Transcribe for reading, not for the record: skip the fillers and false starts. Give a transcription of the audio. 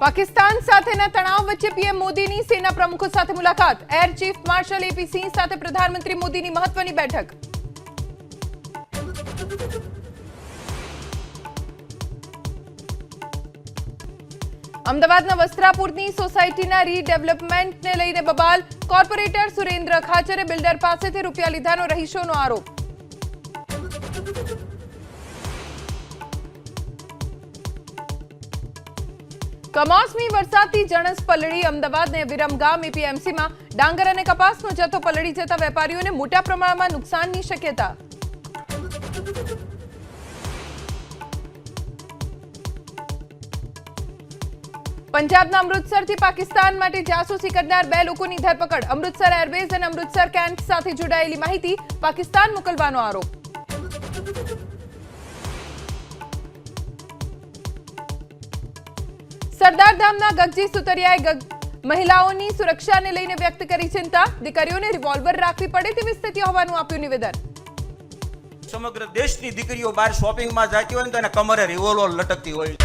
પાકિસ્તાન સાથેના તણાવ વચ્ચે પીએમ મોદીની સેના પ્રમુખો સાથે મુલાકાત। એર ચીફ માર્શલ એપી સિંહ સાથે પ્રધાનમંત્રી મોદીની મહત્વની બેઠક। અમદાવાદના વસ્ત્રાપુરની સોસાયટીના રીડેવલપમેન્ટને લઈને બબાલ। કોર્પોરેટર સુરેન્દ્ર ખાચરે બિલ્ડર પાસેથી રૂપિયા લીધાનો રહીશોનો આરોપ। કમોસમી વરસાદથી જણસ પલળી। અમદાવાદને વિરમગામ એપીએમસીમાં ડાંગર અને કપાસનો જથ્થો પલળી જતા વેપારીઓને મોટા પ્રમાણમાં નુકસાનની શક્યતા। પંજાબના અમૃતસરથી પાકિસ્તાન માટે જાસૂસી કરનાર 2 લોકોની ધરપકડ। અમૃતસર એરબેઝ અને અમૃતસર કેન્ટ સાથે જોડાયેલી માહિતી પાકિસ્તાન મોકલવાનો આરોપ। સરદાર ધામના ગગજી સુતરિયાએ મહિલાઓની સુરક્ષાને લઈને વ્યક્ત કરી ચિંતા। દીકરીઓને રિવોલ્વર રાખવી પડે તેવી સ્થિતિ હોવાનું આપ્યું નિવેદન। સમગ્ર દેશની દીકરીઓ બહાર શોપિંગમાં જતી હોય ને તો એના કમરે રિવોલ્વર લટકતી હોય।